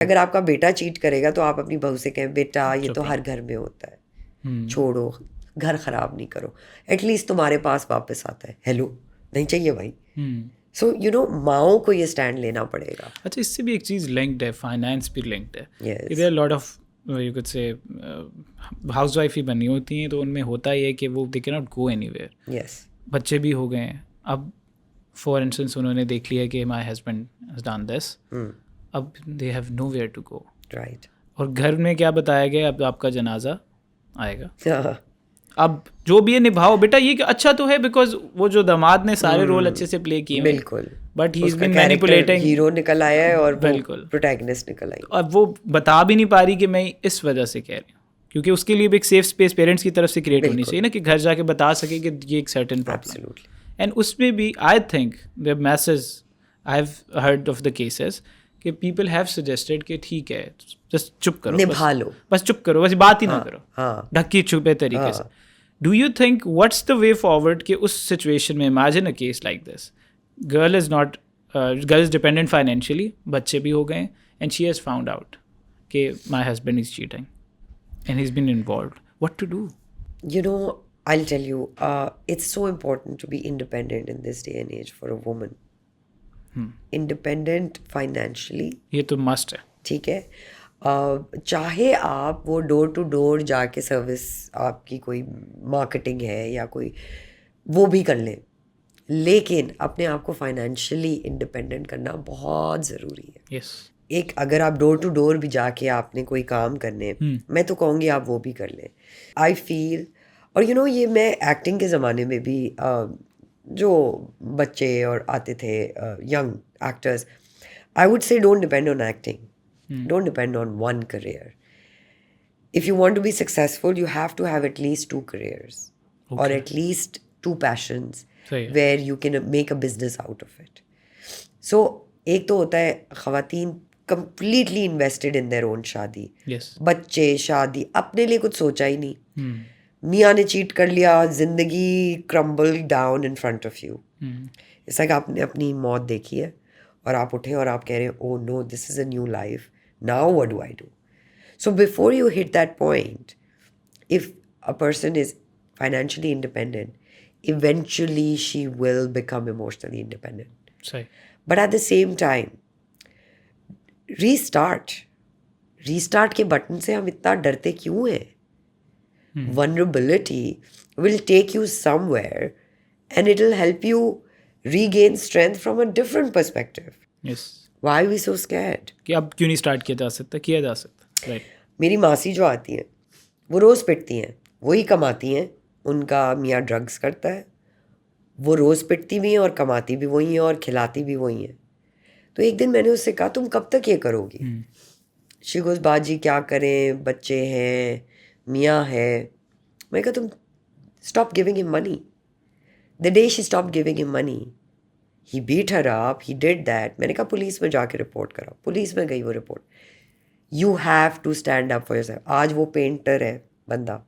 अगर आपका बेटा चीट करेगा तो आप अपनी बहू से कहें बेटा ये चुप तो रहो। हर घर में होता है, छोड़ो, घर खराब नहीं करो, एटलीस्ट तुम्हारे पास वापस आता है, हेलो नहीं चाहिए भाई। सो माओ को ये स्टैंड लेना पड़ेगा। अच्छा, इससे भी एक चीज़ लिंक्ड है, फाइनेंस भी लिंक्ड है कि yes there lot of you could say housewife ही बनी होती हैं, तो उनमें होता ही है कि वो they can not go anywhere. Yes बच्चे भी हो गए हैं, अब फॉर इंस्टेंस उन्होंने देख लिया कि my husband has done this, अब they have nowhere to go. Right. और घर में क्या बताया गया, अब आपका जनाजा आएगा, अब जो भी है निभाओ बेटा। ये अच्छा तो है बिकॉज वो जो दामाद ने सारे रोल अच्छे से प्ले किए हैं, बिल्कुल, बट ही इज उसका बीन कैरेक्टर मैनिपुलेटिंग। हीरो निकल आया है और वो बिल्कुल। प्रोटैगनिस्ट निकल आई। अब वो बता भी नहीं पा रही कि मैं इस वजह से कह रही हूँ, क्योंकि उसके लिए भी एक सेफ स्पेस पेरेंट्स की तरफ से क्रिएट होनी चाहिए ना, कि घर जाके बता सके कि ये एक सर्टेन प्रॉब्लम। एब्सोल्युटली। एंड उसमें भी I think the message I have heard of the cases कि पीपल हैव सजेस्टेड कि ठीक है जस्ट चुप करो, निभा लो। बस चुप करो, बस बात ही ना करो, हाँ ढक्की छुपे तरीके से। Do you think what's the way forward कि उस सिचुएशन में, imagine a case like this, girl is dependent financially, बच्चे भी हो गए, and she has found out कि my husband is cheating and he is been involved, what to do? I'll tell you, it's so important to be independent in this day and age for a woman. Independent financially, ये तो must है। ठीक है। चाहे आप वो door to door जाके service, आपकी कोई मार्केटिंग है या कोई, वो भी कर लें, लेकिन अपने आप को फाइनेंशियली इंडिपेंडेंट करना बहुत ज़रूरी है। यस। एक अगर आप डोर टू डोर भी जाके आपने कोई काम करने, मैं तो कहूँगी आप वो भी कर लें। आई फील, और ये मैं एक्टिंग के ज़माने में भी जो बच्चे और आते थे young actors, I would say don't depend on acting, don't depend on one career. If you want to be successful you have to have at least 2 careers और एटलीस्ट 2 passions सही है। where you can make a business out of it. So एक तो होता है ख़वातीन completely invested in their own शादी, yes. बच्चे, शादी, अपने लिए कुछ सोचा ही नहीं, मियाँ ने चीट कर लिया, जिंदगी crumble down in front of you. It's like आपने अपनी मौत देखी है और आप उठे और आप कह रहे हैं oh no this is a new life, now what do I do? So before you hit that point, if a person is financially independent, eventually she will become emotionally independent. सही। But at the same time, restart के button से हम इतना डरते क्यों हैं? Vulnerability will take you somewhere and it'll help you regain strength from a different perspective. Yes. Why are we so scared? कि अब क्यों नहीं स्टार्ट किया जा सकता, किया जा सकता। राइट। मेरी मासी जो आती हैं वो रोज़ पिटती हैं, वही कमाती हैं, उनका मियाँ ड्रग्स करता है, वो रोज़ पिटती भी हैं और कमाती भी वही हैं और खिलाती भी वही हैं। तो एक दिन मैंने उससे कहा तुम कब तक ये करोगी? शी गोज़ बाजी क्या करें, बच्चे हैं, मियाँ है। मैं कहा तुम stop giving him money. The day she stop giving him money he beat her up, he did that. मैंने कहा पुलिस में जाके रिपोर्ट कराओ। पुलिस में गई वो report. You have to stand up for yourself. आज वो पेंटर है बंदा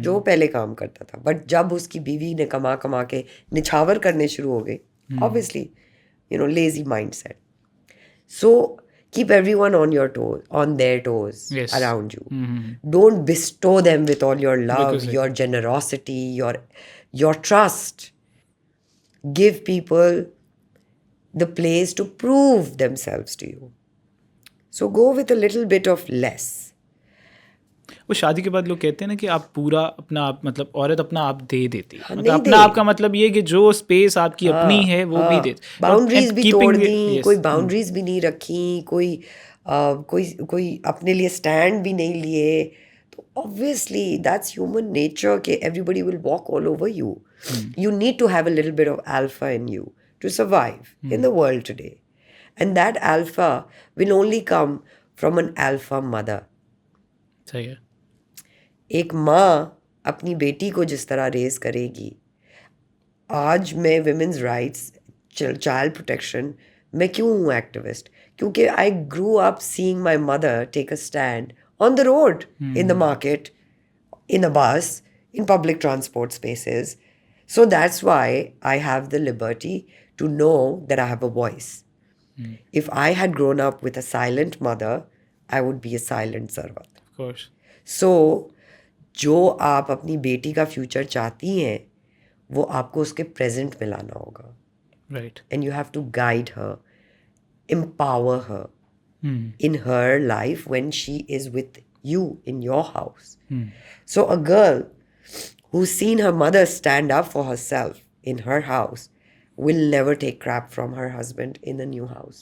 जो पहले काम करता था, बट जब उसकी बीवी ने कमा कमा के निछावर करने शुरू हो गए, obviously lazy mindset. So keep everyone on your toes, on their toes, Yes. around you. Don't bestow them with all your love, Because your generosity, your trust. Give people the place to prove themselves to you. So go with a little bit of less. वो शादी के बाद लोग कहते हैं ना कि आप पूरा अपना आप, मतलब औरत अपना आप दे देती है, मतलब नहीं अपना दे। आप का मतलब ये कि जो स्पेस आपकी अपनी है वो भी दे। बाउंड्रीज भी तोड़ दी, कोई बाउंड्रीज भी नहीं रखी, कोई अपने लिए स्टैंड भी नहीं लिए। तो ऑब्वियसली दैट्स ह्यूमन नेचर कि everybody will walk all over you. You need to have a little bit of alpha in you to survive in the world today. And that alpha will only come from an alpha mother. सही है। एक माँ अपनी बेटी को जिस तरह raise करेगी, आज मैं विमेंस राइट्स, चाइल्ड प्रोटेक्शन, मैं क्यों हूँ एक्टिविस्ट? क्योंकि I grew up seeing my mother take a stand on the road, in the market, in a bus, in public transport spaces. So that's why I have the liberty to know that I have a voice. If I had grown up with a silent mother, I would be a silent servant. Of course. So, जो आप अपनी बेटी का future चाहती हैं वो आपको उसके प्रेजेंट में लाना होगा. Right. And you have to guide her, empower her Hmm. in her life when she is with you in your house. Hmm. So a girl who's seen her mother stand up for herself in her house will never take crap from her husband in a new house.